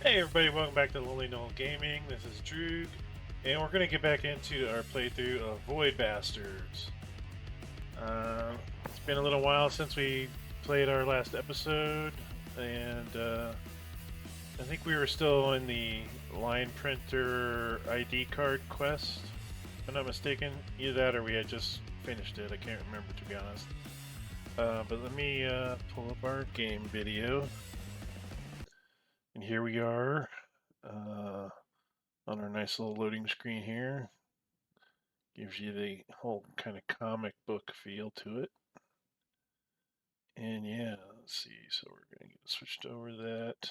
Hey everybody, welcome back to Lonely Knoll Gaming. This is Droog, and we're going to get back into our playthrough of Void Bastards. It's been a little while since we played our last episode, and I think we were still in the line printer ID card quest, if I'm not mistaken. Either that or we had just finished it, I can't remember to be honest. But let me pull up our game video, and here we are. On our nice little loading screen here. Gives you the whole kind of comic book feel to it. And yeah, let's see. So we're going to get switched over that.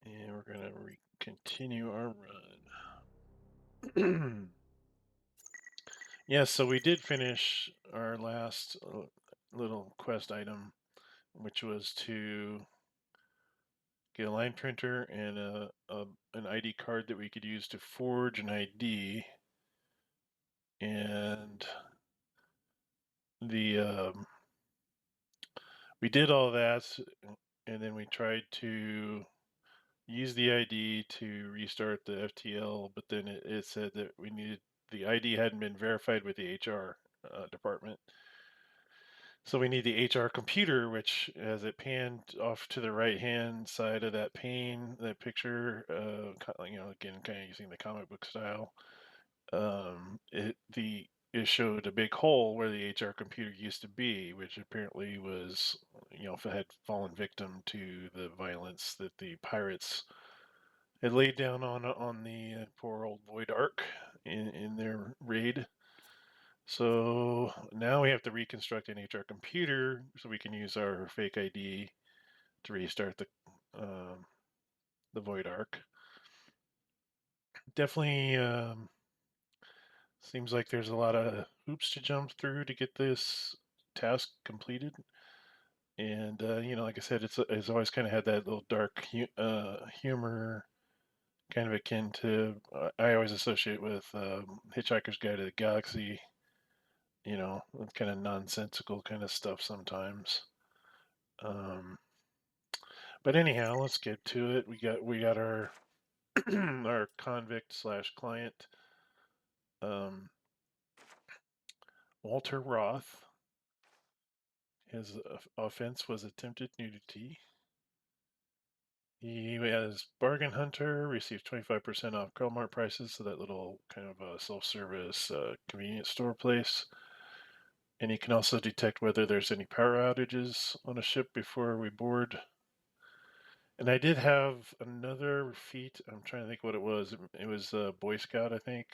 And we're going to continue our run. Yeah, so we did finish our last little quest item, which was to get a line printer and an ID card that we could use to forge an ID. And the we did all that, and then we tried to use the ID to restart the FTL, but then it said that we needed the ID hadn't been verified with the HR department. So we need the HR computer, which, as it panned off to the right-hand side of that pane, that picture, again, kind of using the comic book style, it showed a big hole where the HR computer used to be, which apparently was, had fallen victim to the violence that the pirates had laid down on the poor old Void Ark in their raid. So now we have to reconstruct an HR computer so we can use our fake ID to restart the Void Ark. Definitely seems like there's a lot of hoops to jump through to get this task completed. And like I said, it's always kind of had that little dark humor, kind of akin to I always associate with Hitchhiker's Guide to the Galaxy. Kind of nonsensical kind of stuff sometimes. Um, but anyhow, let's get to it. We got our our convict slash client, um, Walter Roth. His offense was attempted nudity. He as bargain hunter received 25% off Walmart prices, so that little kind of self-service convenience store place. And he can also detect whether there's any power outages on a ship before we board. And I did have another feat. I'm trying to think what it was. It was Boy Scout, I think,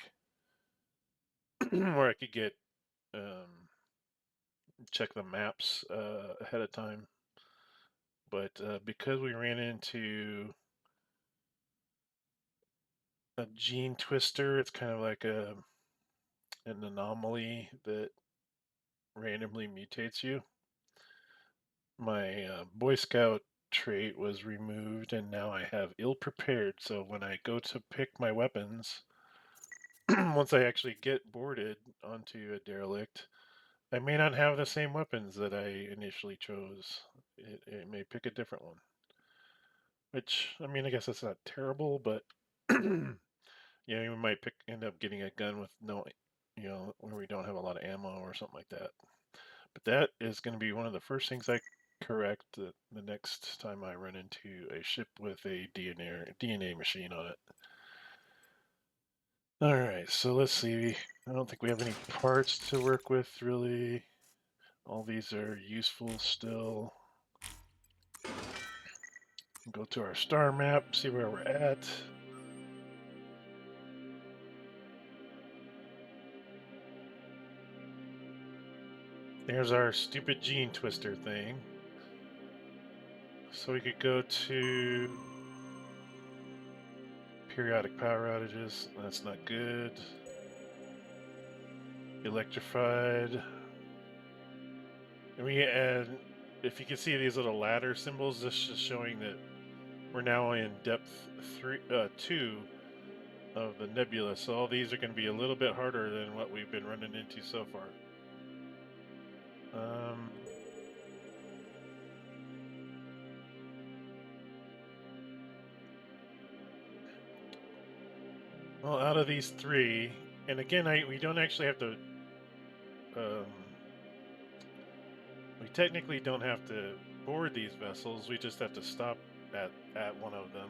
where I could get check the maps ahead of time. But because we ran into a gene twister, it's kind of like an anomaly that randomly mutates you. My Boy Scout trait was removed, and now I have ill prepared. So when I go to pick my weapons, once I actually get boarded onto a derelict, I may not have the same weapons that I initially chose. It may pick a different one. Which, I mean, I guess that's not terrible, but you might end up getting a gun with no, where we don't have a lot of ammo or something like that. But that is going to be one of the first things I correct the next time I run into a ship with a DNA machine on it. All right, so let's see. I don't think we have any parts to work with really. All these are useful still. Go to our star map, see where we're at. There's our stupid gene twister thing. So we could go to periodic power outages. That's not good. Electrified. And we add, if you can see these little ladder symbols, this is showing that we're now in depth 2 of the nebula. So all these are going to be a little bit harder than what we've been running into so far. Um, Well, out of these three, and again, we don't actually have to. We technically don't have to board these vessels. We just have to stop at one of them.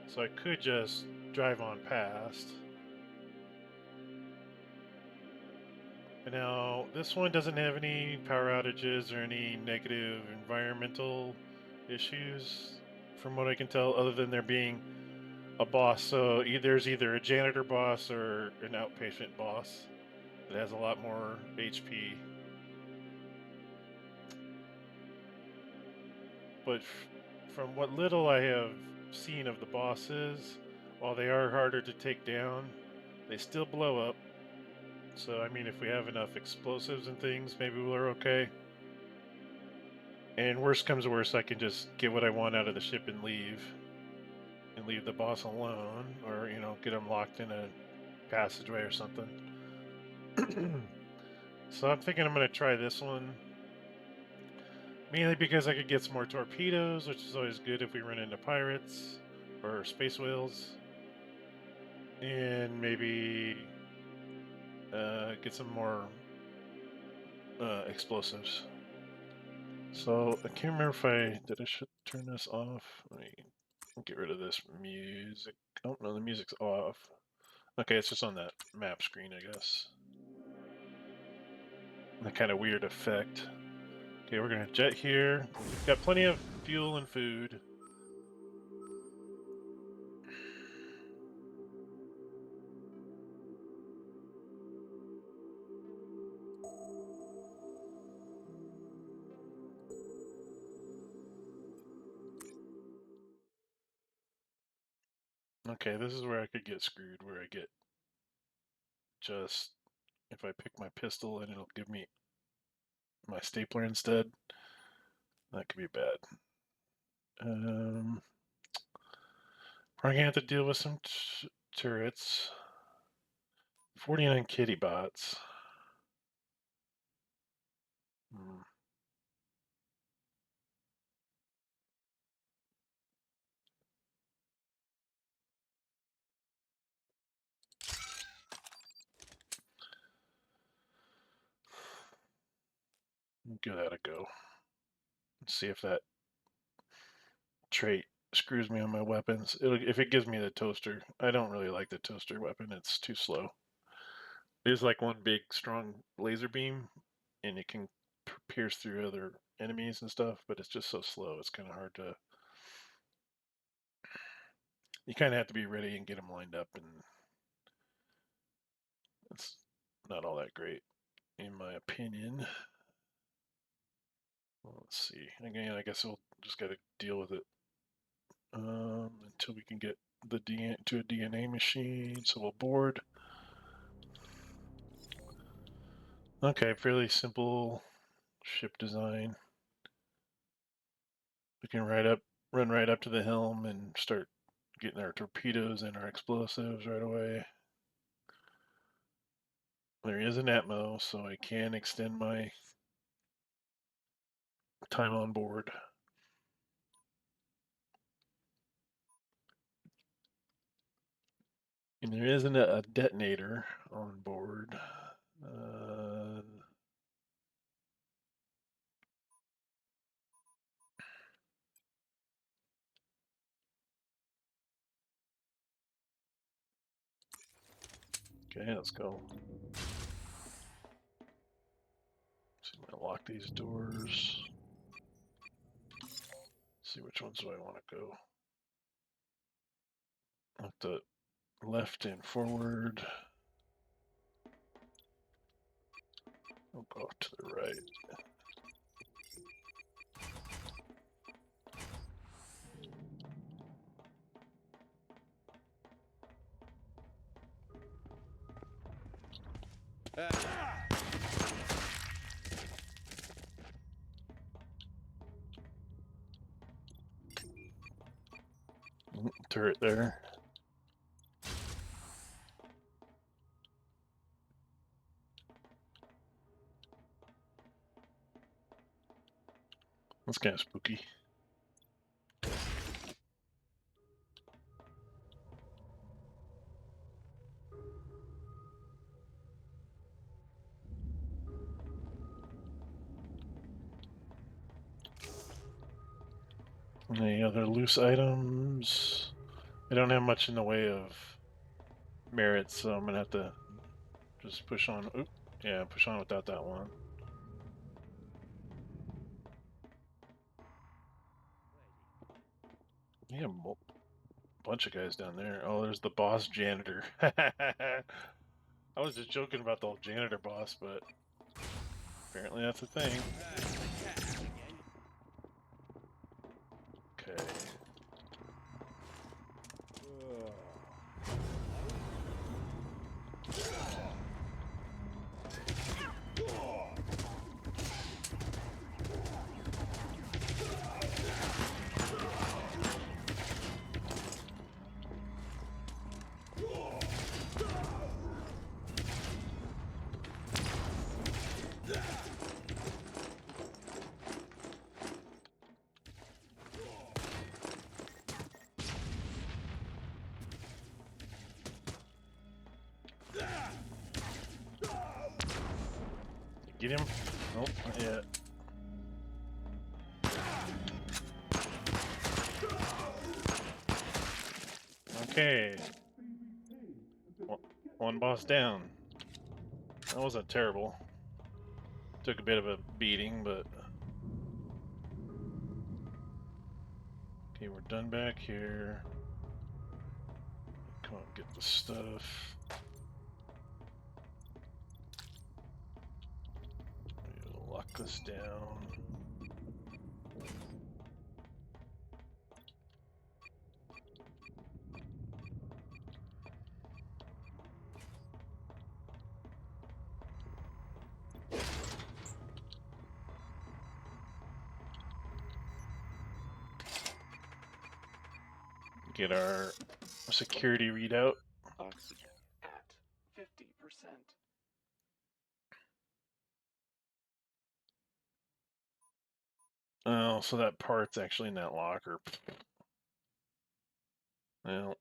So I could just drive on past. And now, this one doesn't have any power outages or any negative environmental issues, from what I can tell, other than there being a boss. So there's either a janitor boss or an outpatient boss that has a lot more HP. But from what little I have seen of the bosses, while they are harder to take down, they still blow up. So, I mean, if we have enough explosives and things, maybe we're okay. And worst comes to worst, I can just get what I want out of the ship and leave the boss alone, or, you know, get him locked in a passageway or something. So I'm thinking I'm going to try this one. Mainly because I could get some more torpedoes, which is always good if we run into pirates or space whales. And maybe get some more explosives. So I can't remember if I should turn this off. Let me get rid of this music. Oh no, the music's off. Okay, it's just on that map screen, I guess. That kind of weird effect. Okay, we're gonna jet here. We've got plenty of fuel and food. Okay, this is where I could get screwed, where I get just, if I pick my pistol and it'll give me my stapler instead, that could be bad. Probably gonna have to deal with some turrets. 49 kitty bots. Hmm. Give that a go. Let's see if that trait screws me on my weapons. If it gives me the toaster, I don't really like the toaster weapon. It's too slow. There's like one big strong laser beam, and it can pierce through other enemies and stuff, but it's just so slow. It's kind of hard to. You kind of have to be ready and get them lined up, and it's not all that great, in my opinion. Well, let's see. Again, I guess we'll just got to deal with it until we can get the to a DNA machine. So we'll board. Okay, fairly simple ship design. We can run right up to the helm and start getting our torpedoes and our explosives right away. There is an Atmo, so I can extend my time on board. And there isn't a detonator on board. Okay, let's go. See, I'm gonna lock these doors. See which ones do I want to go. Up the left and forward. I'll go off to the right. Turret there. That's kind of spooky. Any other loose items? I don't have much in the way of merits, so I'm gonna have to just push on. Oop, yeah, push on without that one. Yeah, bunch of guys down there. Oh, there's the boss janitor. I was just joking about the old janitor boss, but apparently that's a thing. Okay. Get him? Nope, not yet. Okay. One boss down. That wasn't terrible. Took a bit of a beating, but... Okay, we're done back here. Come on, get the stuff. We'll lock this down. Get our security readout. Oxygen at 50%. Oh, so that part's actually in that locker. Well,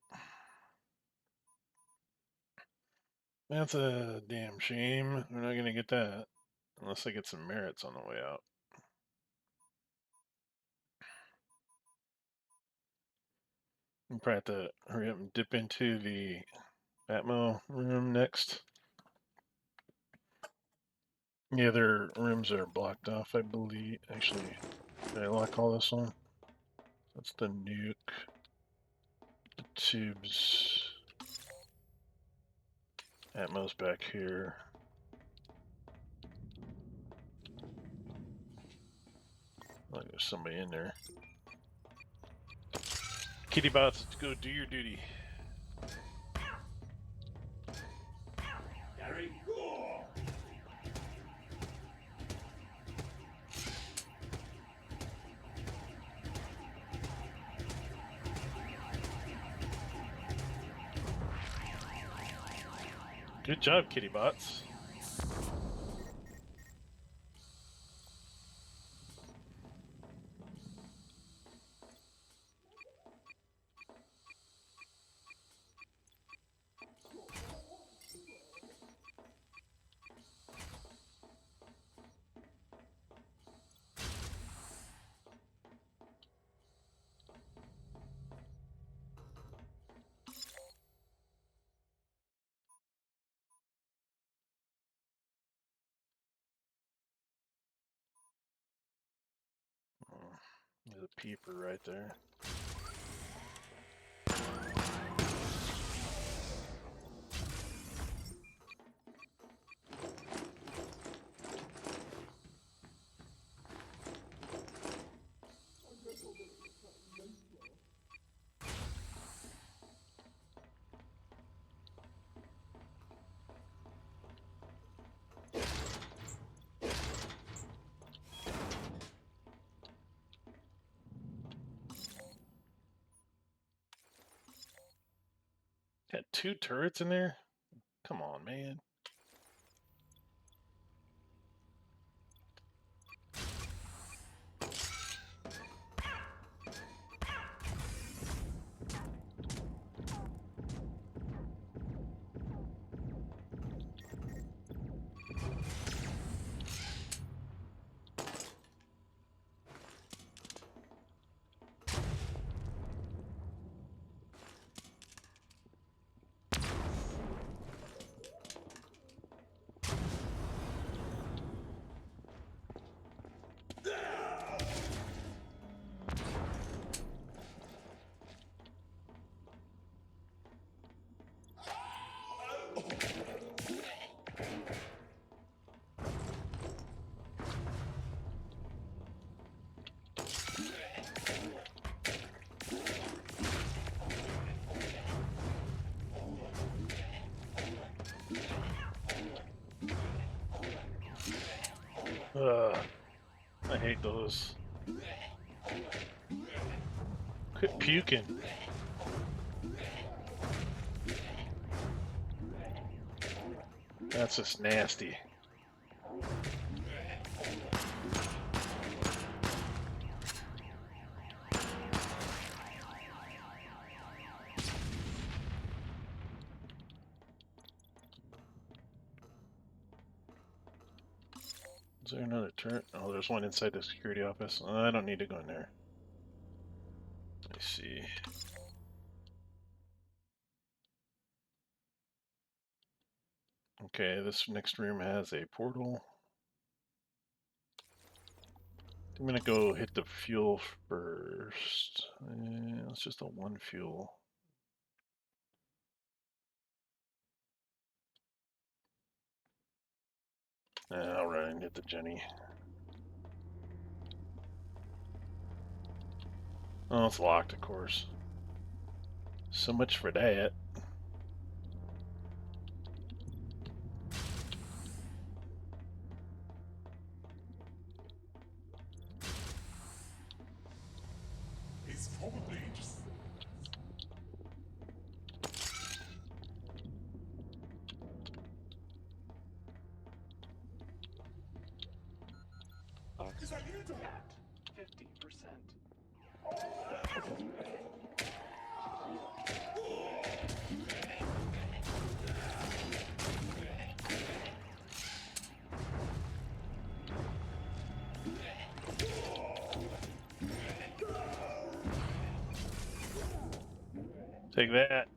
that's a damn shame. We're not gonna get that unless I get some merits on the way out. I'll probably have to hurry up and dip into the Atmo room next. The other rooms are blocked off, I believe. Actually, did I lock all this one? That's the nuke. The tubes. Atmo's back here. Like there's somebody in there. Kitty bots, go do your duty. Gary, go! Good job, kitty bots. There's a peeper right there. Got 2 turrets in there? Come on, man. Ugh, I hate those. Quit puking. That's just nasty. Is there another turret? Oh, there's one inside the security office. I don't need to go in there. Let me see. Okay, this next room has a portal. I'm gonna go hit the fuel first. It's just a one fuel. I'll run and hit the Jenny. Oh, it's locked, of course. So much for that. It's probably just Oxygen at 50%. Take that.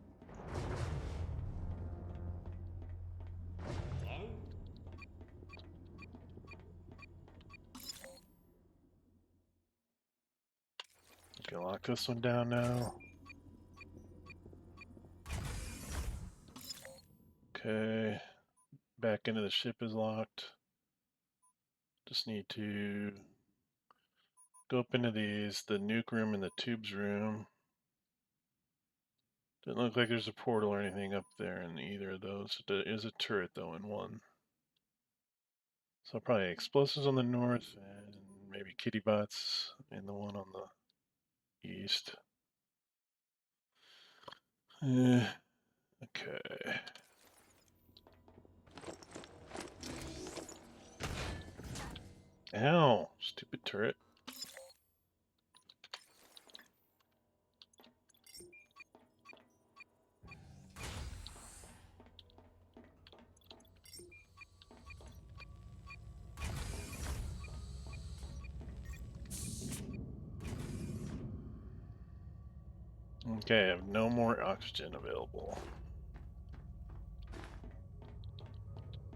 Okay, lock this one down now. Okay, back into the ship is locked. Just need to go up into these, the nuke room and the tubes room. Doesn't look like there's a portal or anything up there in either of those. There is a turret though in one. So probably explosives on the north and maybe kitty bots in the one on the east. Okay. Ow, stupid turret. Okay, I have no more oxygen available.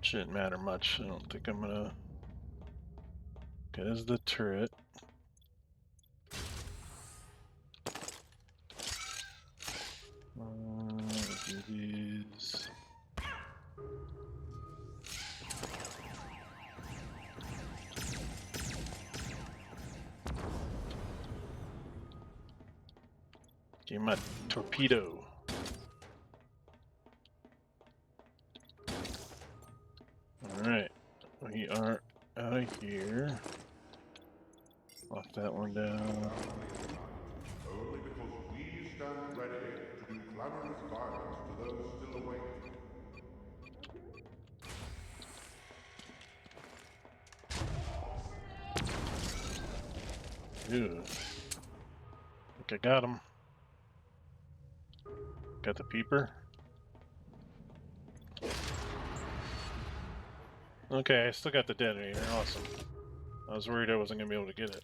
Shouldn't matter much. I don't think I'm gonna. Okay, this is the turret. Do these. Give my torpedo. Alright, we are out of here. Lock that one down. only because we stand ready to do clamorous violence to those still awake. Ew. Think I got him. Got the peeper. Okay, I still got the detonator. Awesome. I was worried I wasn't gonna be able to get it.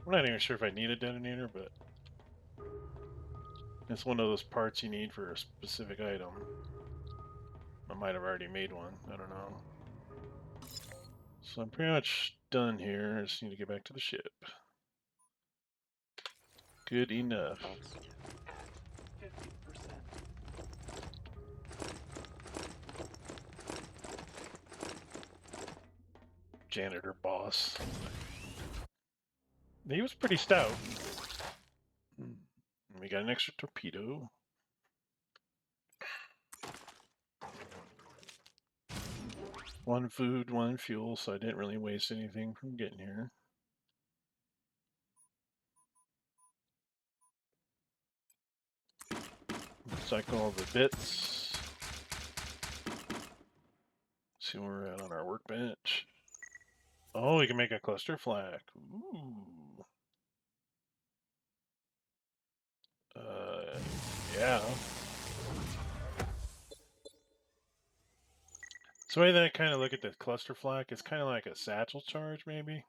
I'm not even sure if I need a detonator, but it's one of those parts you need for a specific item. I might have already made one. I don't know. So I'm pretty much done here. I just need to get back to the ship. Good enough. Oxygen at 50%. Janitor boss. He was pretty stout. We got an extra torpedo. One food, one fuel, so I didn't really waste anything from getting here. Recycle all the bits. See where we're at on our workbench. Oh, we can make a cluster flak. Ooh. Yeah. So the way that I kind of look at the cluster flak, it's kind of like a satchel charge, maybe.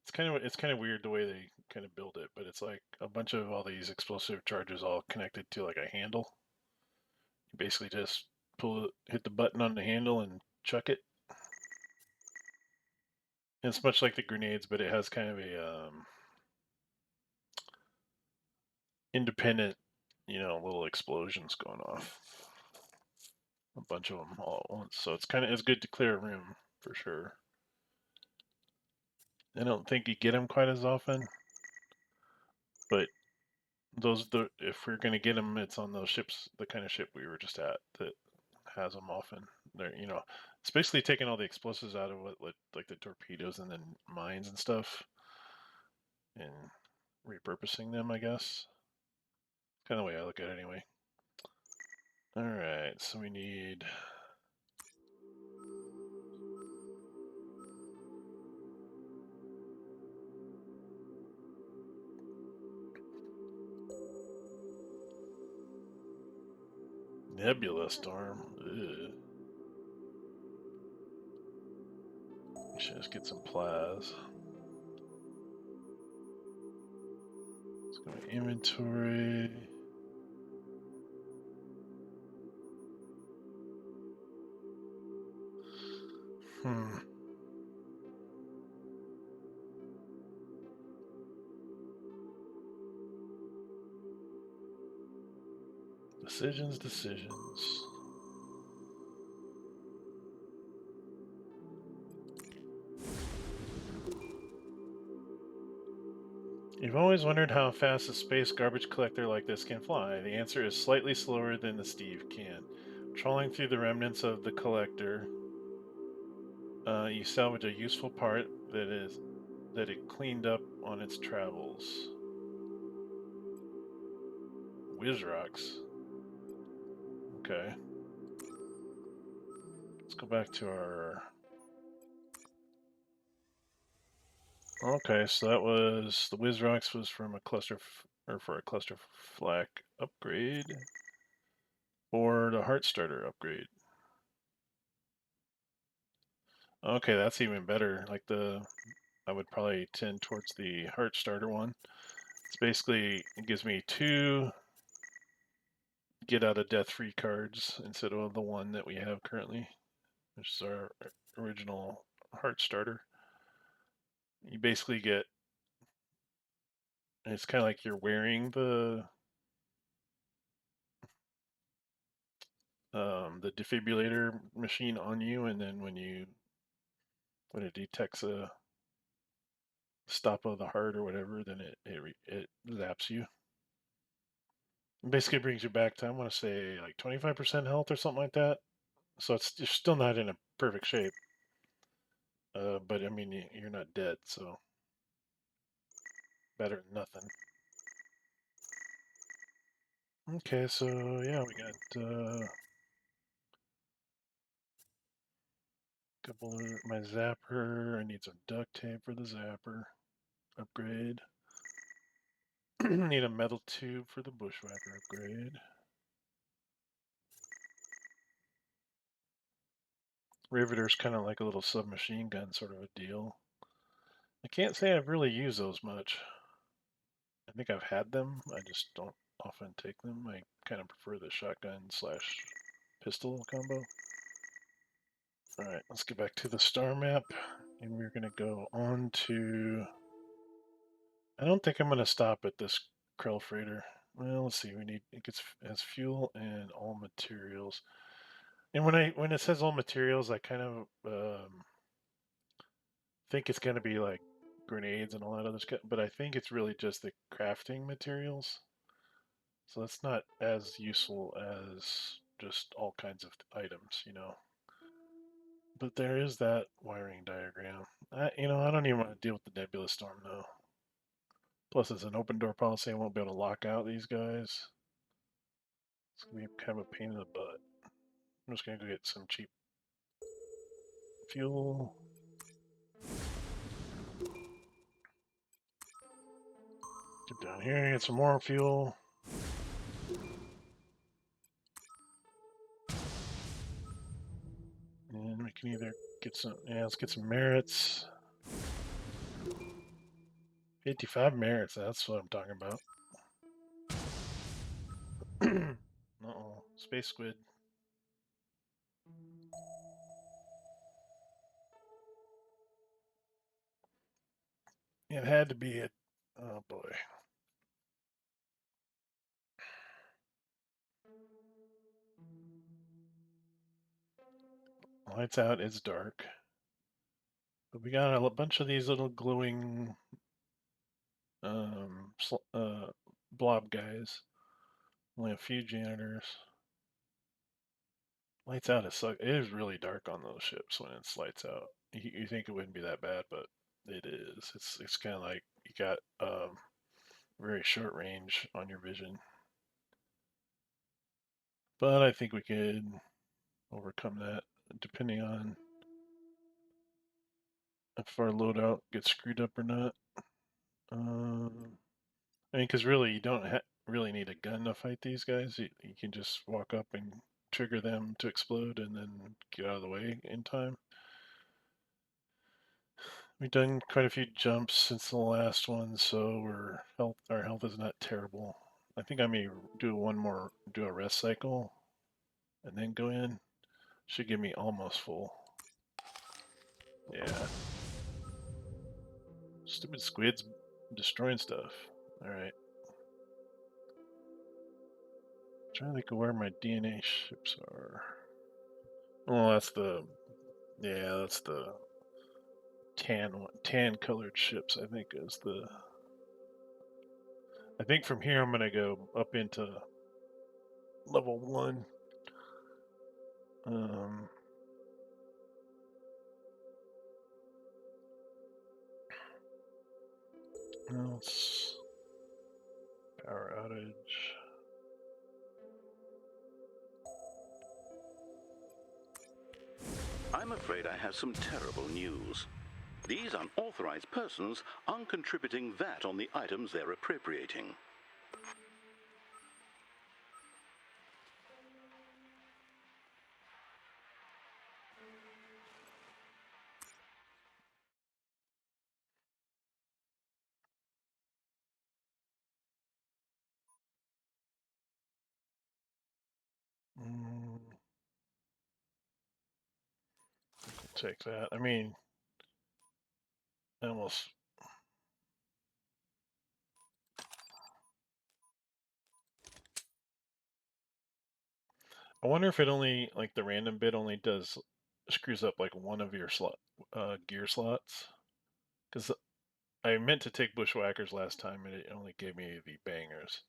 It's kind of weird the way they kind of build it, but it's like a bunch of all these explosive charges all connected to like a handle. You basically just hit the button on the handle and chuck it. And it's much like the grenades, but it has kind of a independent, little explosions going off. A bunch of them all at once, so it's good to clear a room for sure. I don't think you get them quite as often, but if we're gonna get them, it's on those ships, the kind of ship we were just at that has them often. It's basically taking all the explosives out of what like the torpedoes and then mines and stuff, and repurposing them, I guess. Kind of the way I look at it anyway. All right, so we need nebula storm. Ugh. We should just get some plas. Let's go to inventory. Hmm. Decisions. You've always wondered how fast a space garbage collector like this can fly. The answer is slightly slower than the Steve can. Trawling through the remnants of the collector, you salvage a useful part that it cleaned up on its travels. Whiz rocks. Okay. Let's go back to our. Okay, so that was the whiz rocks was from a cluster or for a cluster flak upgrade, or the heart starter upgrade. Okay, that's even better. I would probably tend towards the heart starter one. It's basically, it gives me 2 get out of death free cards instead of the one that we have currently, which is our original heart starter. You basically get, it's kind of like you're wearing the defibrillator machine on you, and then when it detects a stop of the heart or whatever, then it zaps you. It basically brings you back to, I want to say, like 25% health or something like that. So you're still not in a perfect shape, but I mean you're not dead, so better than nothing. Okay, so yeah, we got couple of my zapper. I need some duct tape for the zapper upgrade. Need a metal tube for the bushwhacker upgrade. Riveter's kind of like a little submachine gun sort of a deal. I can't say I've really used those much. I think I've had them, I just don't often take them. I kind of prefer the shotgun slash pistol combo. Alright, let's get back to the star map, and we're going to go on to... I don't think I'm going to stop at this Krell freighter. Well, let's see, it has fuel and all materials. And when it says all materials, I kind of think it's going to be like grenades and all that other stuff, but I think it's really just the crafting materials. So that's not as useful as just all kinds of items, But there is that wiring diagram. I don't even want to deal with the nebula storm though. Plus, it's an open door policy. I won't be able to lock out these guys. It's gonna be kind of a pain in the butt. I'm just gonna go get some cheap fuel. Get down here, get some more fuel. And we can either get some, yeah, let's get some merits. 55 merits, that's what I'm talking about. Uh-oh, space squid. It had to be it. Oh boy. Lights out, it's dark. But we got a bunch of these little glowing um, blob guys. Only a few janitors. Lights out it is really dark on those ships when it's lights out. You think it wouldn't be that bad, but it is. It's kind of like you got very short range on your vision. But I think we could overcome that depending on if our loadout gets screwed up or not. I mean, because really, you don't really need a gun to fight these guys. You can just walk up and trigger them to explode and then get out of the way in time. We've done quite a few jumps since the last one, so our health is not terrible. I think I may do a rest cycle, and then go in. Should give me almost full. Yeah. Stupid squids destroying stuff. Alright. Trying to think of where my DNA ships are. Oh, that's the tan colored ships. I think from here I'm gonna go up into level 1. Else power outage. I'm afraid I have some terrible news. These unauthorized persons aren't contributing VAT on the items they're appropriating. We'll take that. I mean, almost. I wonder if it only like the random bit only does screws up like one of your gear slots. Because I meant to take bushwhackers last time and it only gave me the bangers.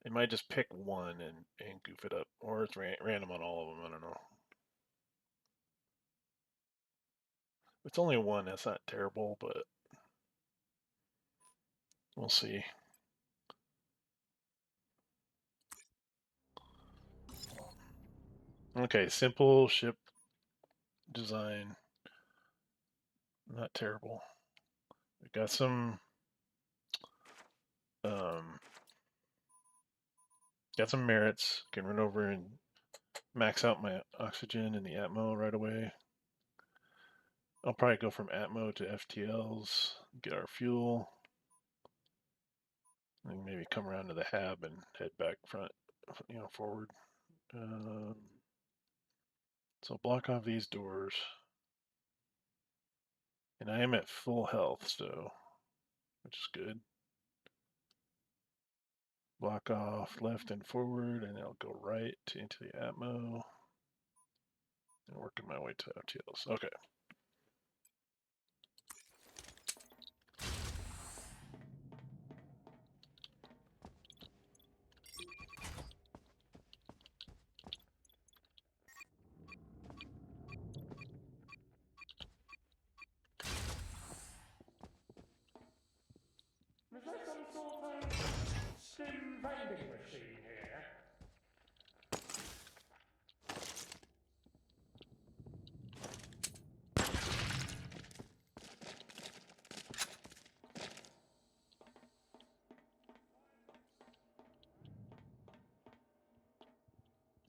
It might just pick one and goof it up, or it's random on all of them. I don't know. If it's only one, that's not terrible, but we'll see. Okay, simple ship design. Not terrible. We got some um, merits. Can run over and max out my oxygen and the Atmo right away. I'll probably go from Atmo to FTLs, get our fuel, and maybe come around to the hab and head back forward. So block off these doors. And I am at full health, so which is good. Block off left and forward, and I'll go right into the Atmo. And working my way to FTLs. Okay.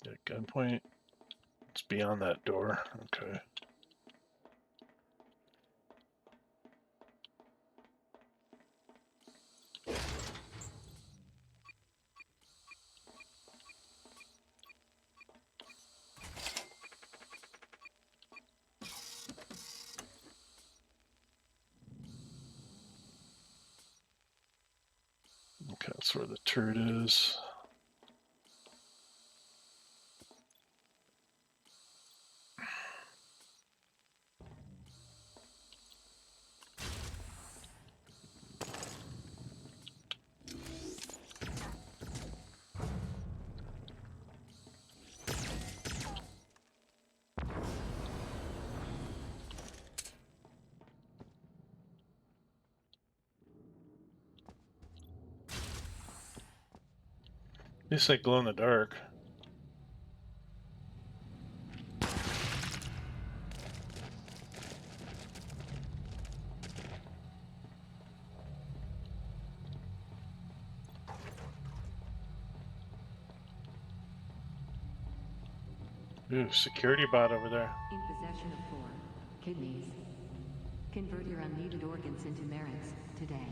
At gunpoint. It's beyond that door. Okay. Okay, that's where the turret is. It's like glow in the dark. Ooh, security bot over there. In possession of 4 kidneys. Convert your unneeded organs into merits today.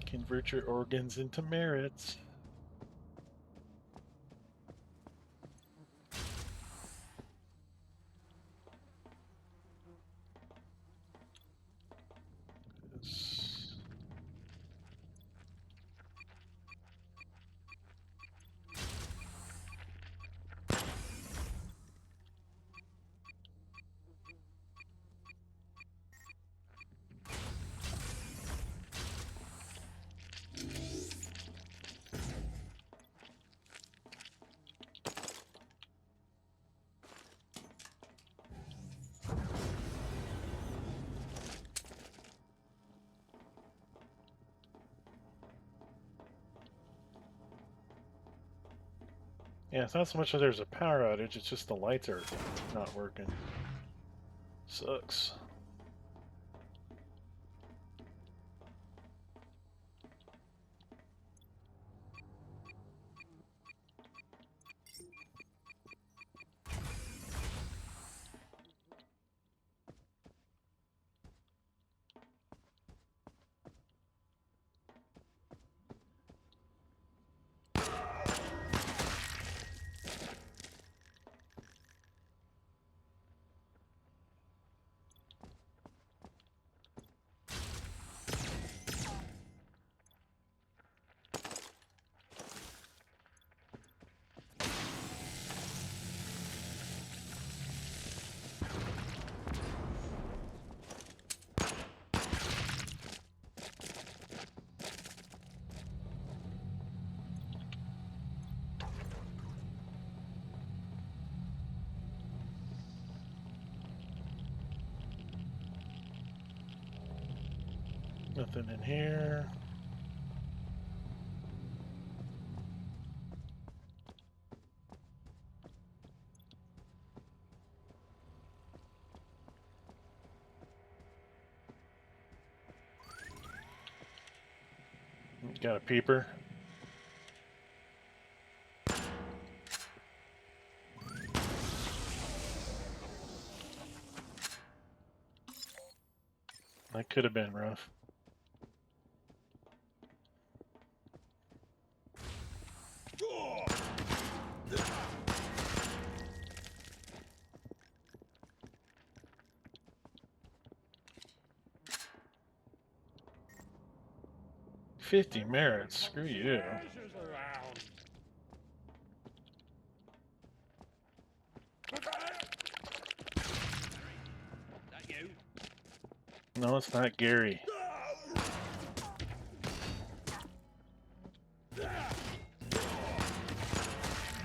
Convert your organs into merits. Yeah, it's not so much that there's a power outage, it's just the lights are not working. Sucks. Nothing in here. Got a peeper. That could have been rough. $50 merits, screw you. No, it's not Gary. How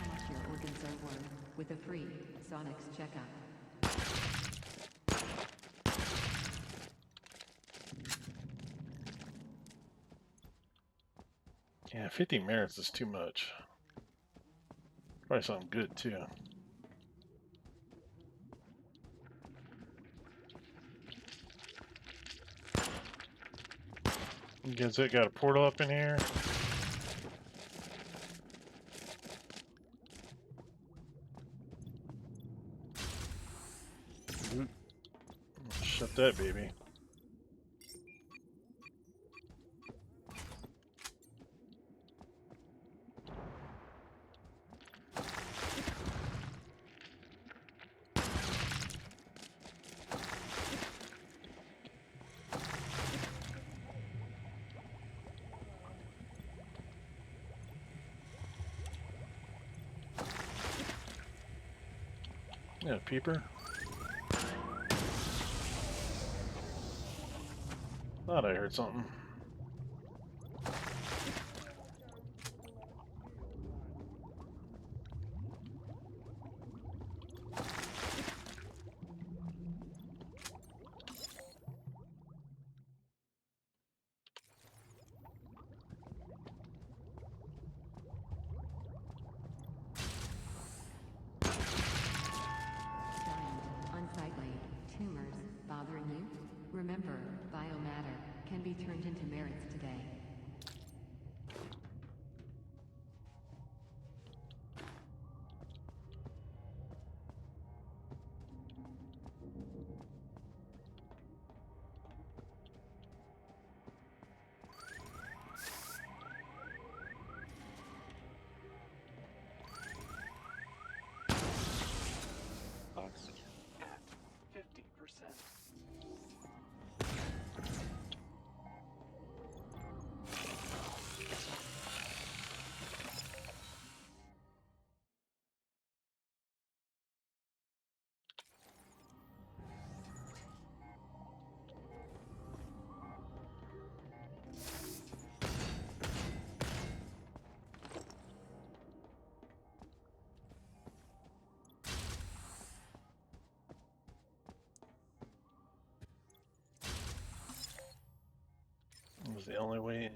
much your organs are worth with a free Sonic's checkup. Yeah, 50 merits is too much. Probably something good too. You guys got a portal up in here? Oop. Shut that baby. Yeah, peeper. Thought I heard something. Giant, unsightly, tumors bothering you? Remember, biomatter can be turned into merits today. Oxygen at 50%. It was the only way in.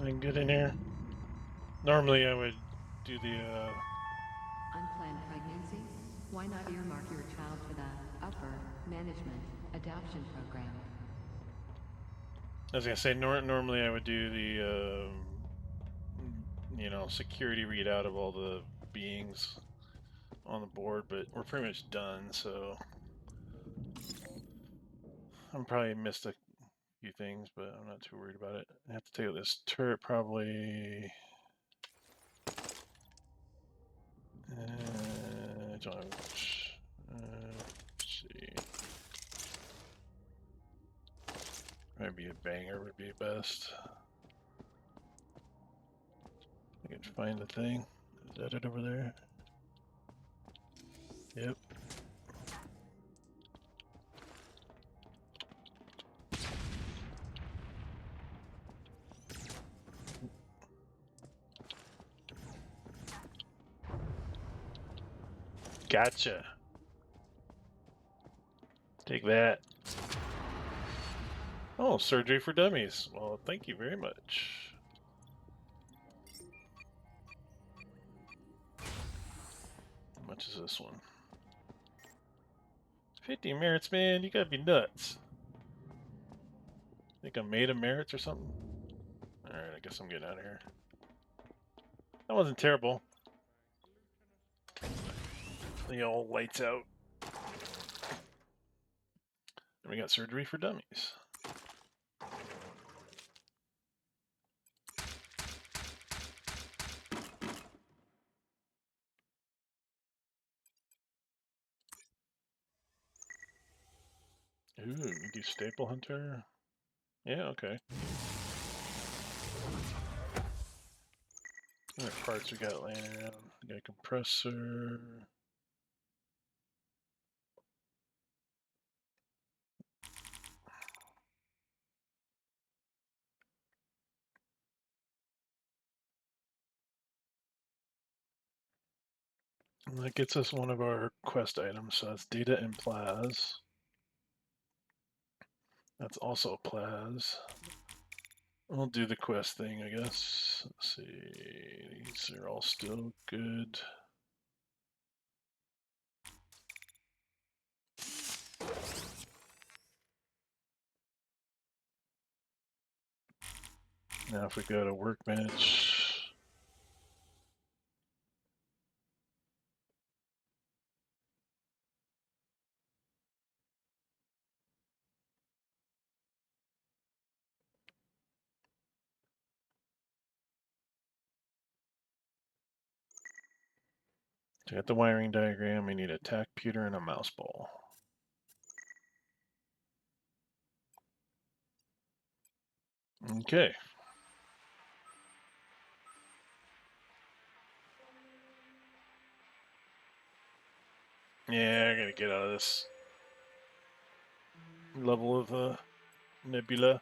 I can get in here. Normally I would do the Unplanned pregnancy? Why not earmark your child for the upper management adoption program? I was gonna say normally I would do the you know, security readout of all the beings on the board, but we're pretty much done, so I'm probably missed a few things, but I'm not too worried about it. I have to take out this turret probably. Don't have much. Let's see. Maybe a banger would be best. I can find the thing. Is that it over there? Yep. Gotcha. Take that. Oh, surgery for dummies. Well, thank you very much. How much is this one? 50 merits, man. You gotta be nuts. Think I'm made of merits or something? Alright, I guess I'm getting out of here. That wasn't terrible. The old lights out. And we got surgery for dummies. Ooh, you do staple hunter. Yeah, okay. What parts we got laying around? We got a compressor. And that gets us one of our quest items, so that's data and Plaz. That's also Plaz. We'll do the quest thing, I guess. Let's see. These are all still good. Now if we go to workbench, to get the wiring diagram, we need a tack computer and a mouse ball. Okay. Yeah, I gotta get out of this level of nebula.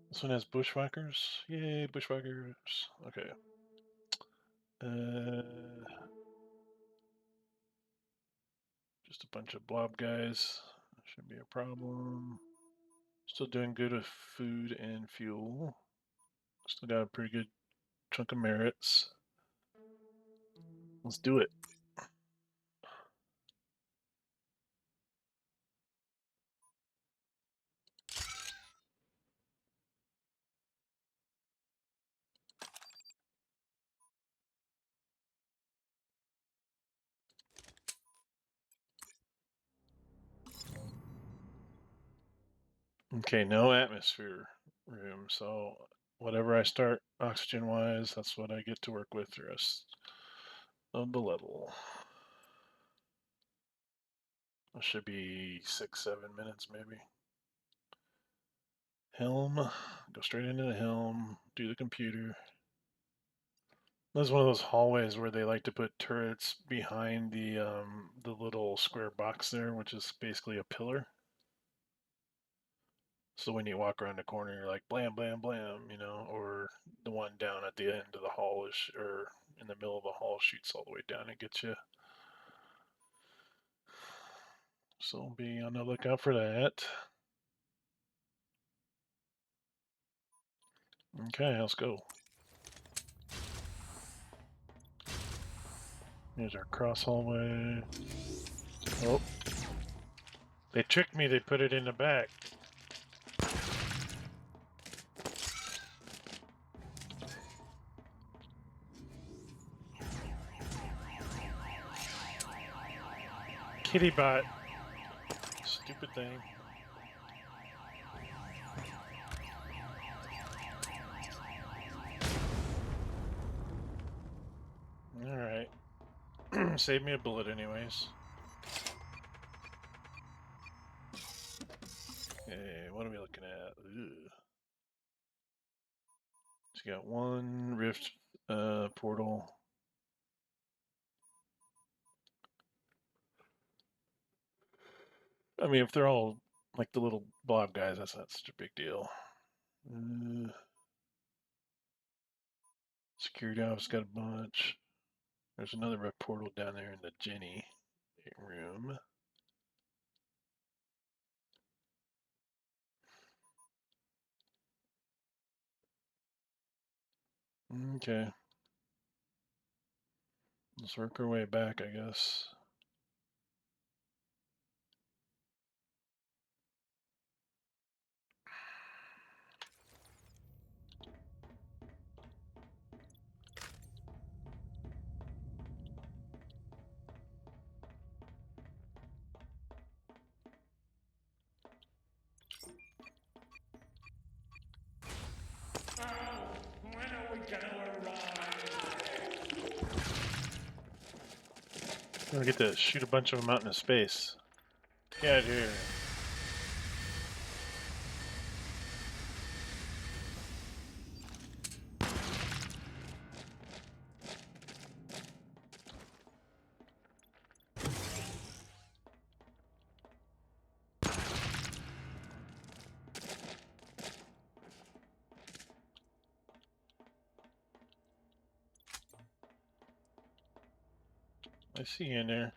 This one has bushwhackers. Yay, bushwhackers. Okay. Just a bunch of blob guys. Shouldn't be a problem. Still doing good with food and fuel. Still got a pretty good chunk of merits. Let's do it. Okay, no atmosphere room, so whatever I start oxygen-wise, that's what I get to work with the rest of the level. It should be 6-7 minutes maybe. Helm, go straight into the helm, do the computer. That's one of those hallways where they like to put turrets behind the little square box there, which is basically a pillar. So when you walk around the corner, you're like blam, blam, blam, you know, or the one down at the end of the hall is, or in the middle of the hall shoots all the way down and gets you. So be on the lookout for that. Okay, let's go. Here's our cross hallway. Oh, they tricked me. They put it in the back. Kitty bot. Stupid thing. Alright. Save me a bullet anyways. Okay, what are we looking at? Ugh. So you got one rift portal. I mean, if they're all like the little blob guys, that's not such a big deal. Security office got a bunch. There's another rift portal down there in the Jenny room. Okay. Let's work our way back, I guess. I'm gonna get to shoot a bunch of them out into space. Get out of here. I see you in there.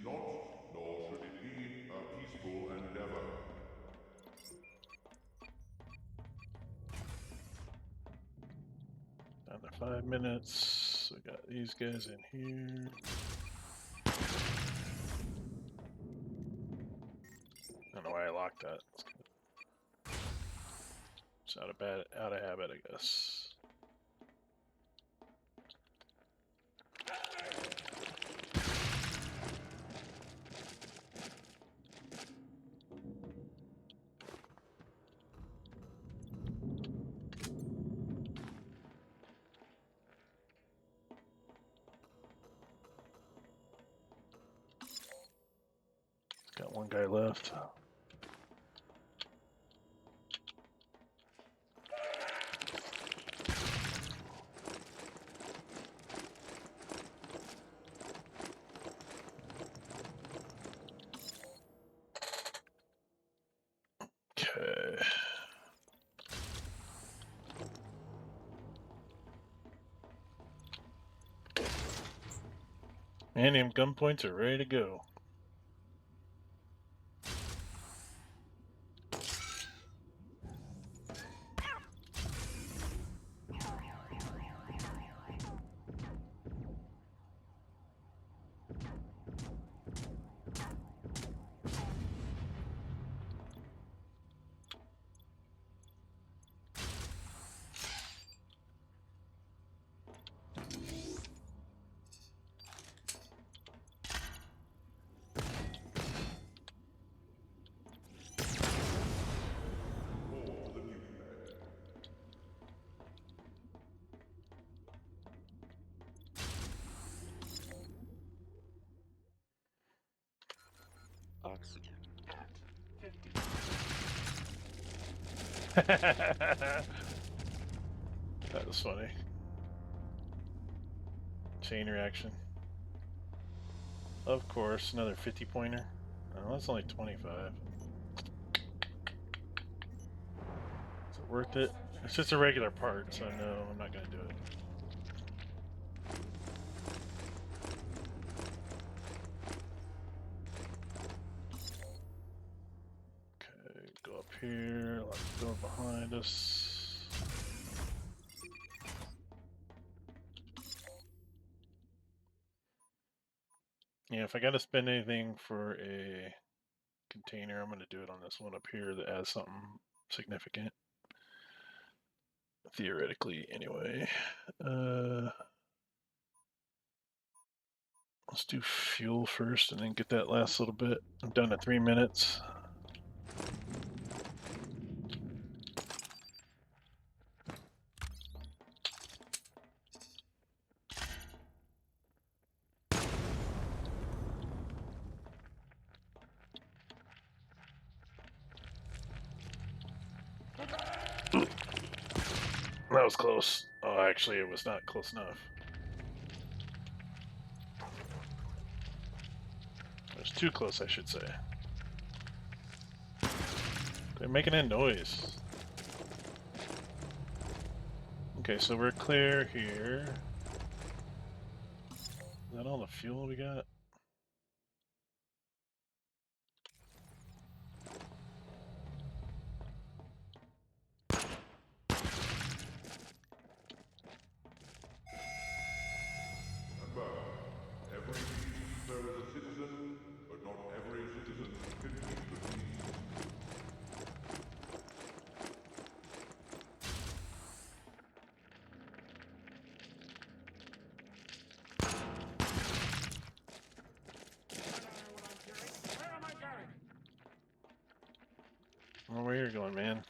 not, nor should it be, a peaceful endeavor. Down to 5 minutes. We got these guys in here. I don't know why I locked that. It's out of habit, I guess. Got one guy left. Okay. And them gunpoints are ready to go. Report to the nuke bed. Oxygen at 50. That was funny. Chain reaction. Of course, another 50 pointer. Oh, that's only 25. Is it worth it? It's just a regular part, so no, I'm not gonna do it. Okay, go up here, lock the door behind us. Yeah, if I gotta spend anything for a container, I'm gonna do it on this one up here that has something significant. Theoretically, anyway. Let's do fuel first and then get that last little bit. I'm down to 3 minutes. That was close. Oh, actually, it was not close enough. It was too close, I should say. They're making a noise. Okay, so we're clear here. Is that all the fuel we got? Remember, every peacekeeper is a citizen, but not every citizen can keep the peace. Oh, where you're going, man?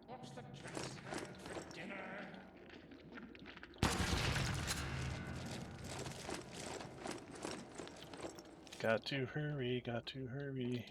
What's the dress code for dinner? Got to hurry, got to hurry.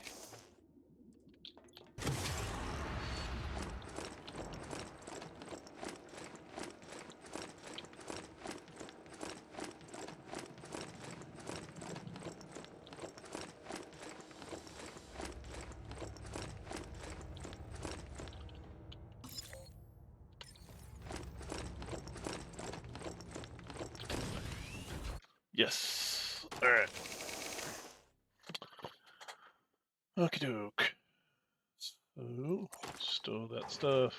Yes. Alright. Okie doke. So, stow that stuff.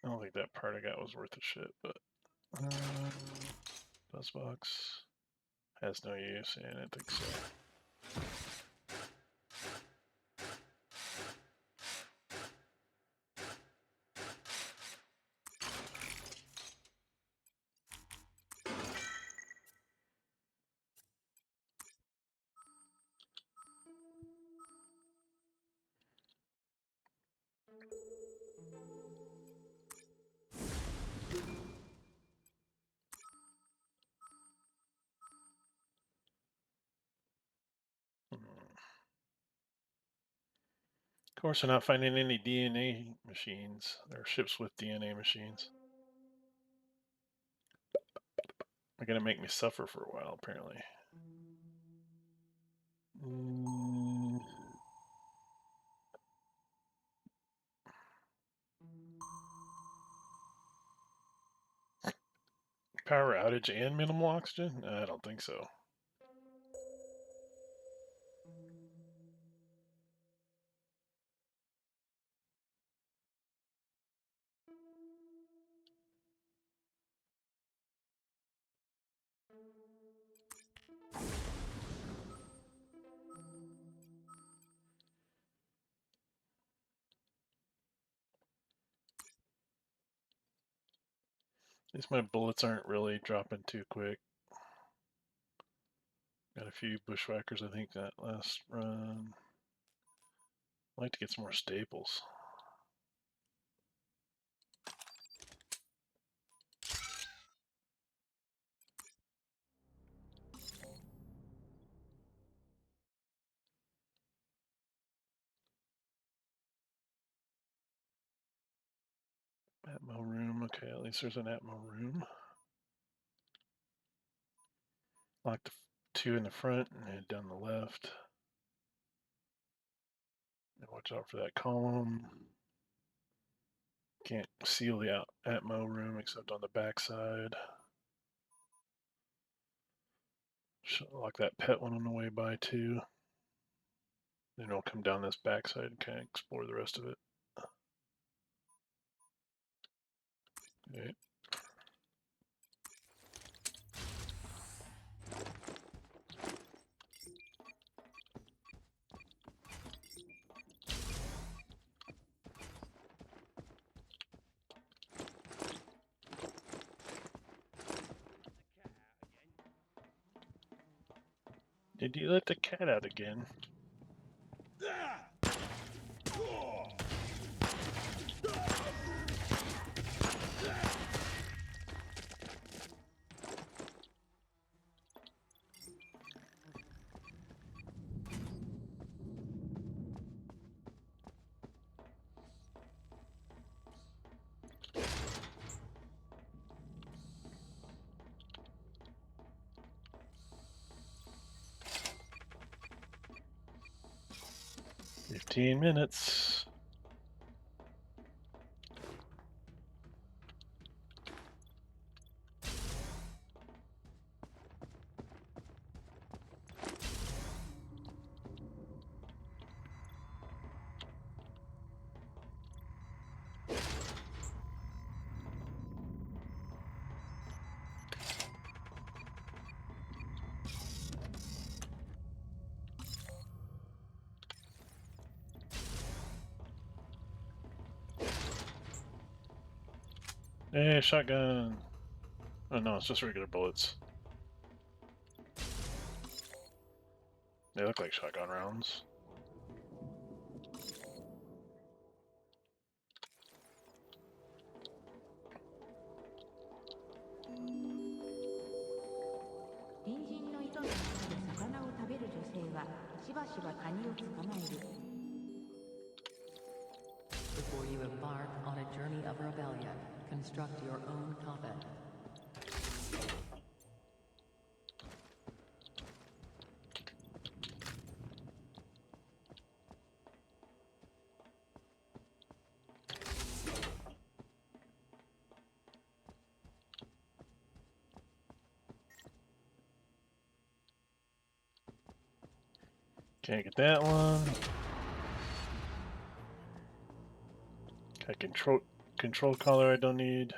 I don't think that part I got was worth a shit, but buzz box has no use. Yeah, I didn't think so. Of course, I'm not finding any DNA machines. There are ships with DNA machines. They're gonna make me suffer for a while, apparently. Power outage and minimal oxygen? I don't think so. At least my bullets aren't really dropping too quick. Got a few bushwhackers, I think, that last run. I'd like to get some more staples. Atmo room, okay, at least there's an Atmo room. Lock the two in the front and head down the left. And watch out for that column. Can't seal the Atmo room except on the backside. Should lock that pet one on the way by too. Then I'll come down this backside and kind of explore the rest of it. Okay. Did you let the cat out again? 15 minutes. Hey, shotgun. Oh no, it's just regular bullets. They look like shotgun rounds. Before you embark on a journey of rebellion, construct your own coffin. Can't get that one. Okay, control collar I don't need.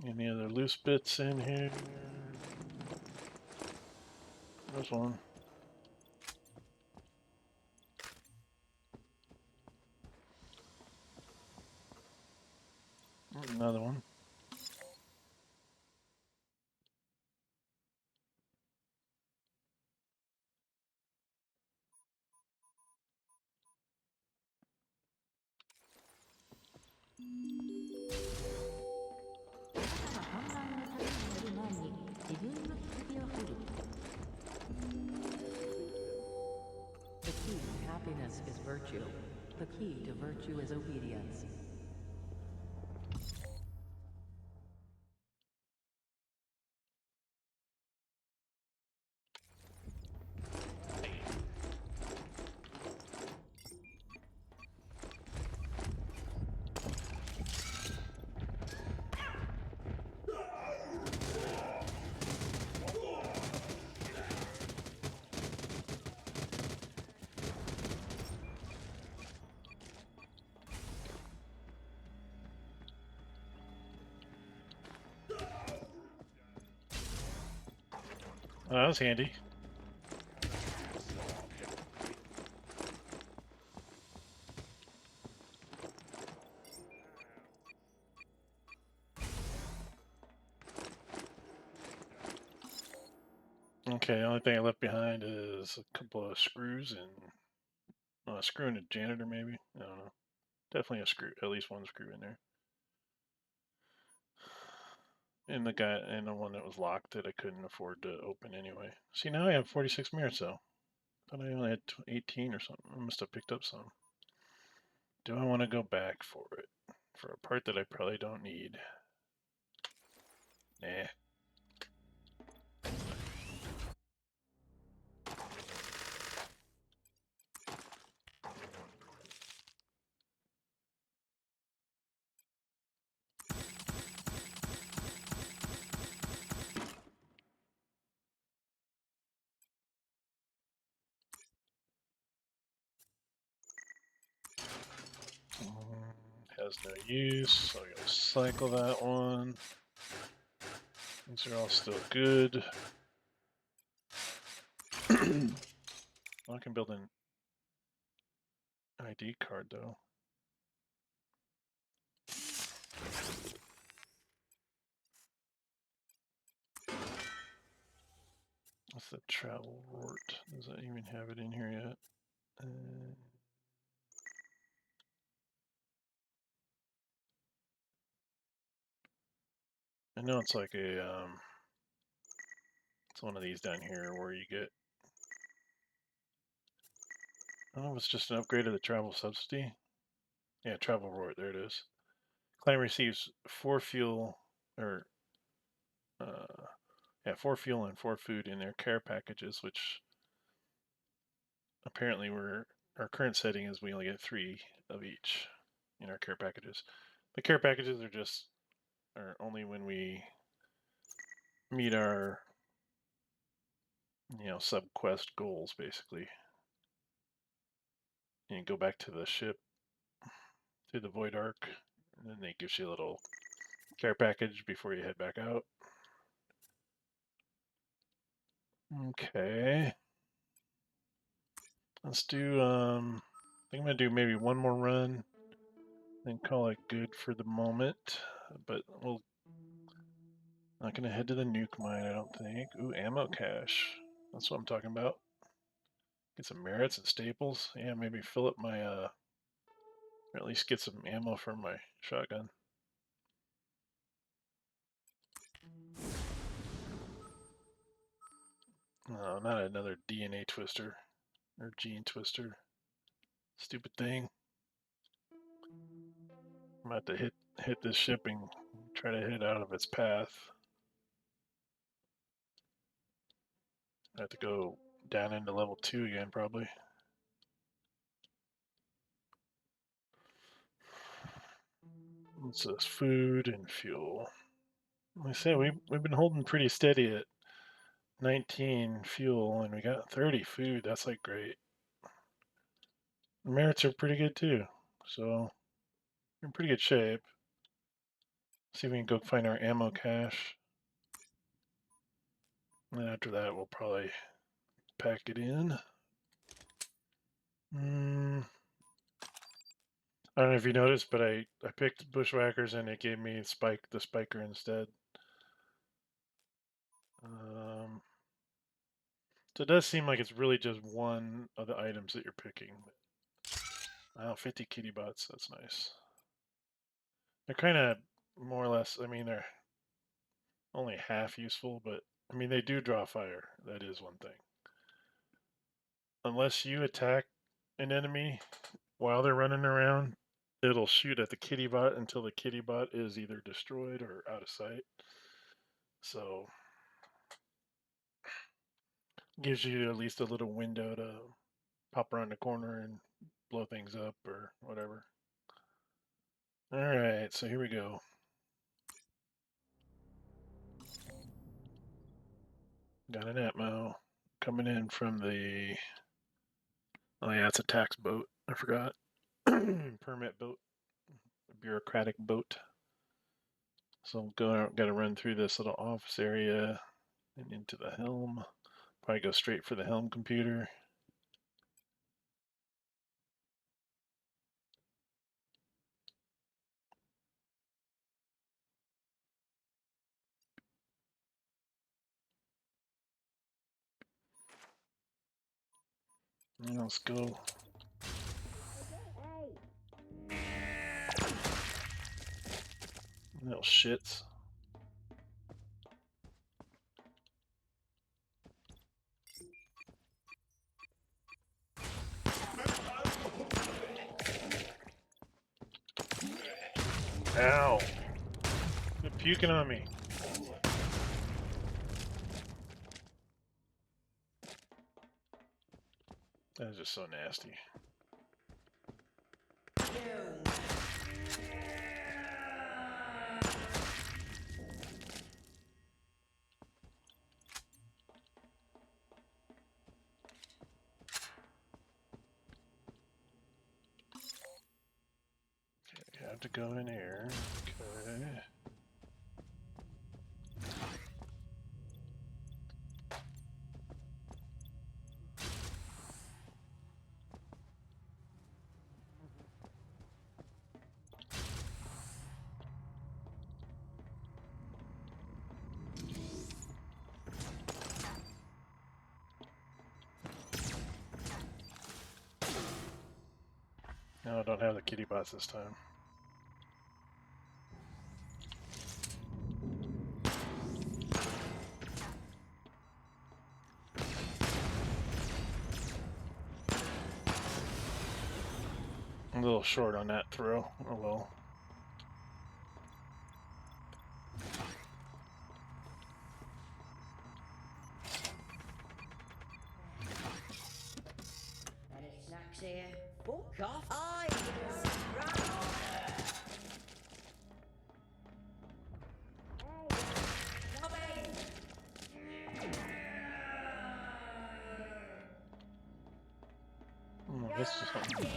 Any other loose bits in here? There's one. Another one. The key to happiness is virtue. The key to virtue is obedience. Oh, that was handy. Okay, the only thing I left behind is a couple of screws and a screw and a janitor, maybe. I don't know. Definitely a screw, at least one screw in there. And the one that was locked that I couldn't afford to open anyway. See, now I have 46 mirrors though. I thought I only had 18 or something. I must have picked up some. Do I want to go back for it? For a part that I probably don't need. Nah. Has no use, so I'm gonna cycle that one. These are all still good. I can build an ID card though. What's the travel rort? Does that even have it in here yet? I know it's like it's one of these down here where you get, I don't know if it's just an upgrade of the travel subsidy. Yeah, travel rort, there it is. Client receives 4 fuel, or, yeah, 4 fuel and 4 food in their care packages, which apparently our current setting is we only get 3 of each in our care packages. The care packages are only when we meet our, sub quest goals basically. And go back to the ship through the void arc, and then they gives you a little care package before you head back out. Okay. Let's do I think I'm gonna do maybe one more run, then call it good for the moment. But we'll not gonna head to the nuke mine, I don't think. Ooh, ammo cache. That's what I'm talking about. Get some merits and staples. Yeah, maybe fill up my or at least get some ammo for my shotgun. No, not another DNA twister or gene twister. Stupid thing. I'm about to hit this ship and try to hit out of its path. I have to go down into level 2 again, probably. What's this? Food and fuel. Like I say, we've been holding pretty steady at 19 fuel, and we got 30 food. That's like great. The merits are pretty good too, so we're in pretty good shape. See if we can go find our ammo cache. And then after that, we'll probably pack it in. I don't know if you noticed, but I picked bushwhackers and it gave me the spiker instead. So it does seem like it's really just one of the items that you're picking. Wow, 50 kitty bots, that's nice. They're kind of more or less, I mean, they're only half useful, but I mean, they do draw fire. That is one thing. Unless you attack an enemy while they're running around, it'll shoot at the kitty bot until the kitty bot is either destroyed or out of sight. So gives you at least a little window to pop around the corner and blow things up or whatever. All right, so here we go. Got an Atmo coming in from the. Oh yeah, it's a tax boat. I forgot. Permit boat, bureaucratic boat. So gotta run through this little office area and into the helm. Probably go straight for the helm computer. And let's go. Little shits. Ow! Quit puking on me. That is just so nasty. Okay, have to go in here. Okay. No, I don't have the kitty bots this time. I'm a little short on that throw. Oh well. Any snacks here? Fuck off! Eyes! Right This is something.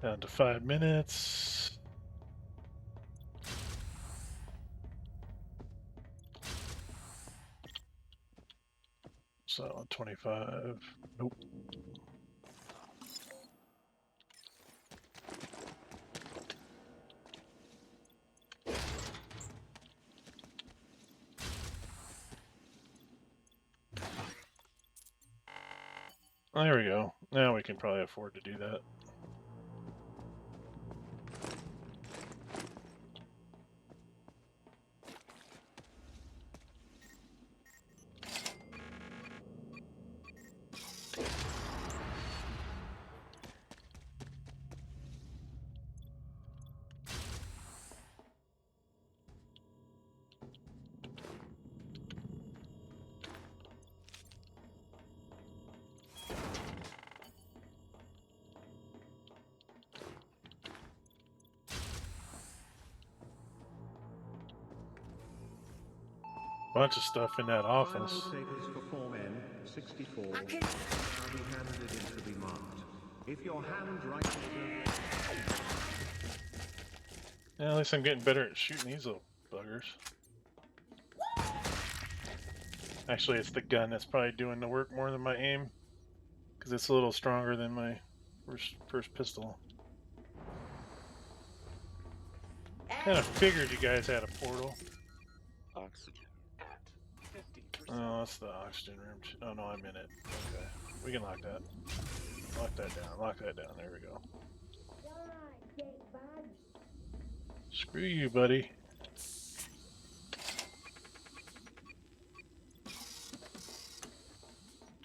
Down to 5 minutes. So 25. Nope. There we go. Now we can probably afford to do that. Bunch of stuff in that office. Final papers for Form N 64 I can. now be handed in to be marked. If your hand writes it, Yeah, at least I'm getting better at shooting these little buggers. Actually, it's the gun that's probably doing the work more than my aim, because it's a little stronger than my first pistol. Kind of figured you guys had a portal. Oxygen at 50%. Oh, that's the oxygen room. Oh no, I'm in it. Okay, we can lock that. Lock that down. Lock that down. There we go. Screw you, buddy.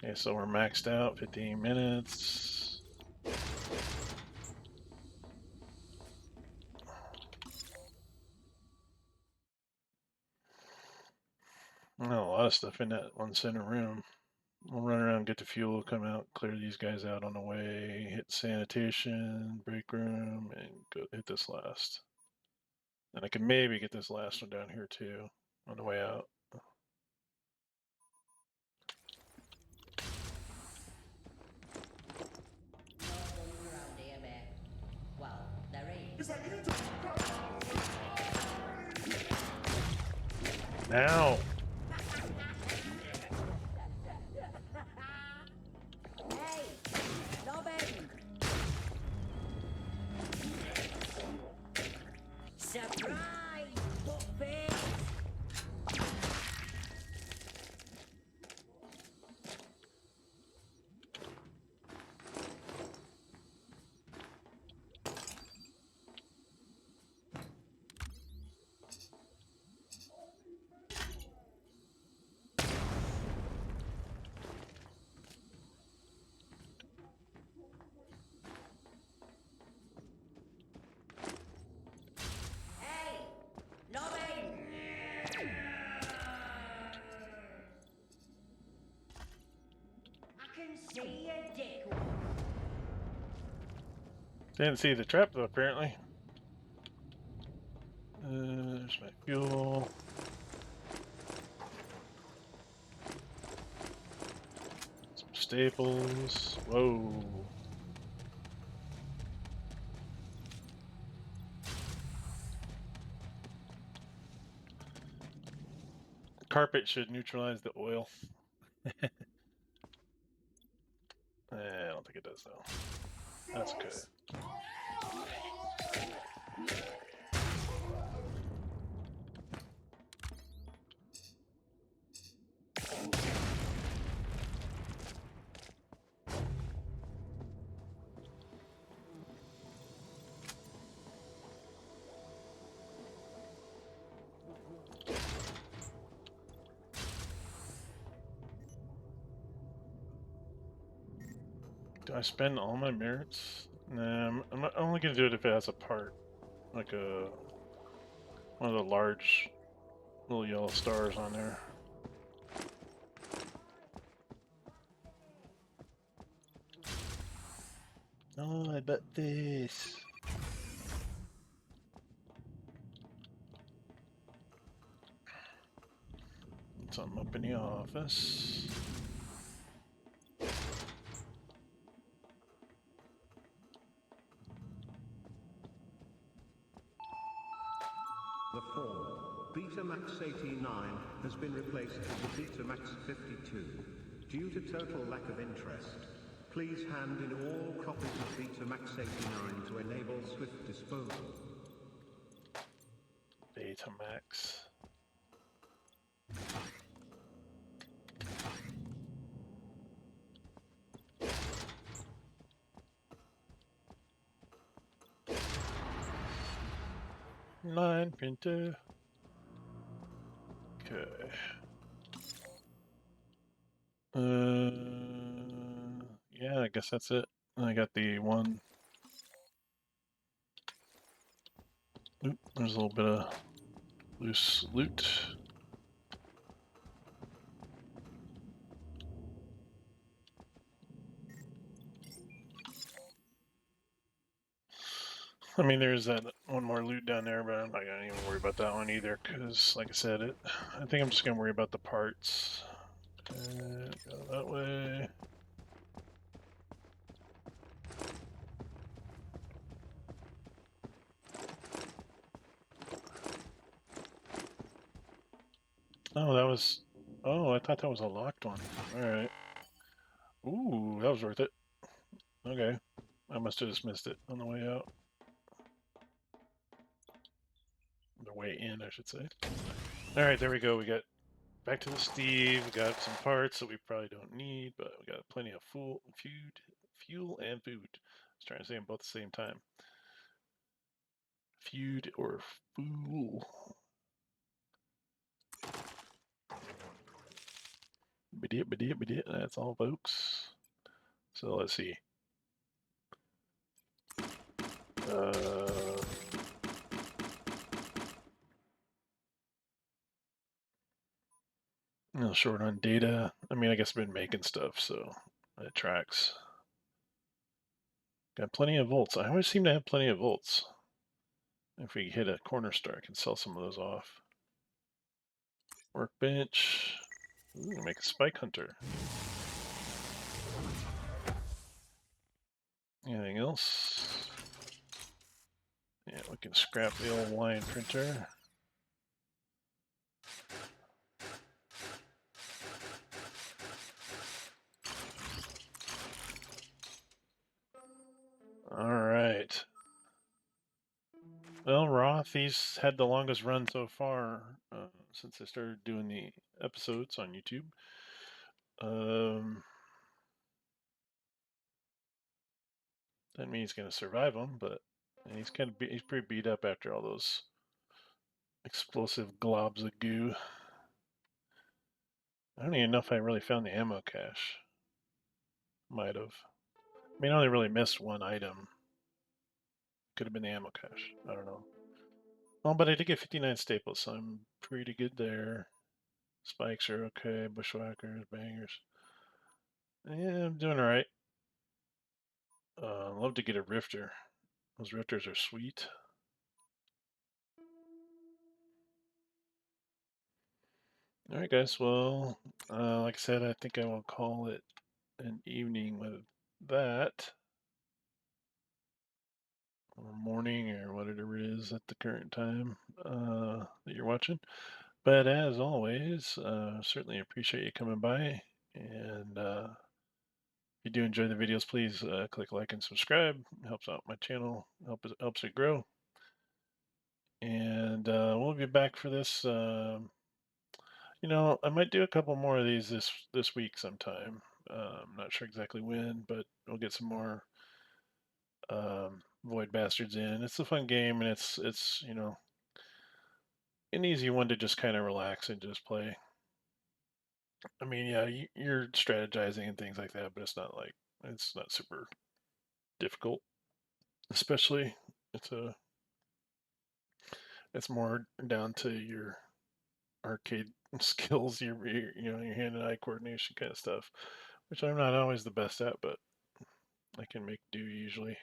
Okay, so we're maxed out. 15 minutes. Oh, a lot of stuff in that one center room. We'll run around, get the fuel, come out, clear these guys out on the way, hit sanitation, break room, and go hit this last. And I can maybe get this last one down here too on the way out. No guns around here, mate. Well, there is. Now! Hey, Robin! Surprise, fuckface! Hey, Robin! I can see your dick. Didn't see the trap though, apparently. There's my fuel. Some staples. Whoa. Carpet should neutralize the oil. I don't think it does though. That's okay. Do I spend all my merits? Nah, I'm not, only gonna do it if it has a part, like one of the large little yellow stars on there. Oh, I bet this. Something up in the office. the form Betamax 89 has been replaced with the Betamax 52. Due to total lack of interest, please hand in all copies of Betamax 89 to enable swift disposal. Betamax. 9 printer. Okay. Yeah, I guess that's it. I got the one. Oop, there's a little bit of loose loot. I mean, there's that one more loot down there, but I'm not gonna even worry about that one either, because, like I said, I think I'm just gonna worry about the parts. Go that way. Oh, that was. Oh, I thought that was a locked one. All right. Ooh, that was worth it. Okay, I must have just missed it on the way out. The way in, I should say. All right, there we go. We got back to the Steve. We got some parts that we probably don't need, but we got plenty of fuel and food. I was trying to say them both at the same time. Feud or fool. That's all, folks. So let's see. A little short on data. I mean, I guess I've been making stuff, so it tracks. Got plenty of volts. I always seem to have plenty of volts. If we hit a corner store, I can sell some of those off. Workbench. Ooh, make a spike hunter. Anything else? Yeah, we can scrap the old line printer. All right. Well, Roth, he's had the longest run so far since I started doing the episodes on YouTube. Doesn't mean he's going to survive them, but he's he's pretty beat up after all those explosive globs of goo. I don't even know if I really found the ammo cache. Might have. I mean, I only really missed one item. Could have been the ammo cache. I don't know. Oh, but I did get 59 staples, so I'm pretty good there. Spikes are okay. Bushwhackers, bangers. Yeah, I'm doing all right. Love to get a rifter. Those rifters are sweet. All right, guys. Well, like I said, I think I will call it an evening with that, or morning, or whatever it is at the current time that you're watching. But as always, certainly appreciate you coming by. And if you do enjoy the videos, please click like and subscribe. It helps out my channel, helps it grow. And we'll be back for this. You know, I might do a couple more of these this week sometime. I'm not sure exactly when, but we'll get some more Void Bastards in. It's a fun game, and it's you know an easy one to just kind of relax and just play. I mean, yeah, you're strategizing and things like that, but it's not super difficult. Especially, it's a it's more down to your arcade skills, you know your hand and eye coordination kind of stuff, which I'm not always the best at, but I can make do usually.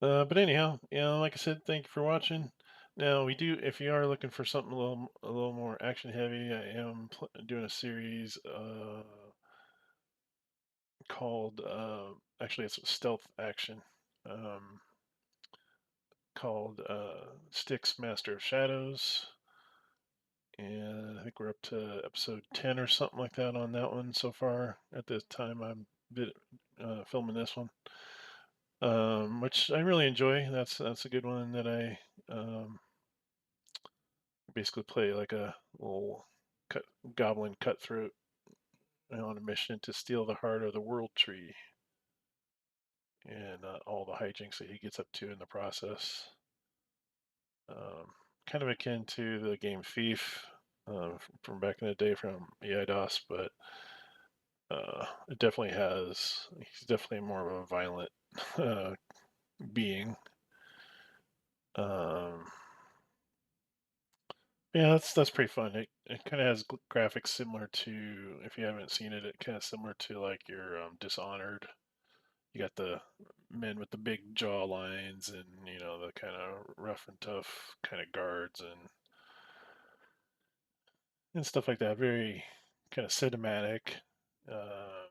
But anyhow, you know, like I said, thank you for watching. Now we do, if you are looking for something a little more action heavy, I am doing a series called actually it's a stealth action called Styx Master of Shadows, and I think we're up to episode 10 or something like that on that one so far. At the time I'm filming this one, which I really enjoy. That's a good one that I basically play like a little goblin cutthroat on a mission to steal the heart of the World Tree, and all the hijinks that he gets up to in the process. kind of akin to the game Thief from back in the day from EIDOS, but it definitely has. He's definitely more of a violent being. Um, yeah, that's pretty fun. It kind of has graphics similar to, if you haven't seen it, it kind of similar to like your Dishonored. You got the men with the big jaw lines, and the kind of rough and tough kind of guards and stuff like that. Very kind of cinematic. Uh,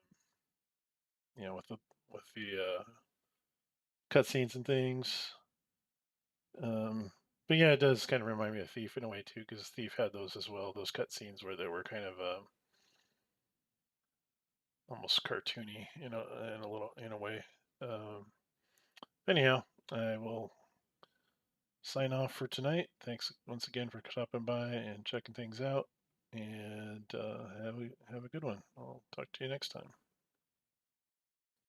with the cutscenes and things. But yeah, it does kind of remind me of Thief in a way too, because Thief had those as well. Those cutscenes where they were kind of almost cartoony, in a way. Um, anyhow, I will sign off for tonight. Thanks once again for stopping by and checking things out, and have a good one. I'll talk to you next time.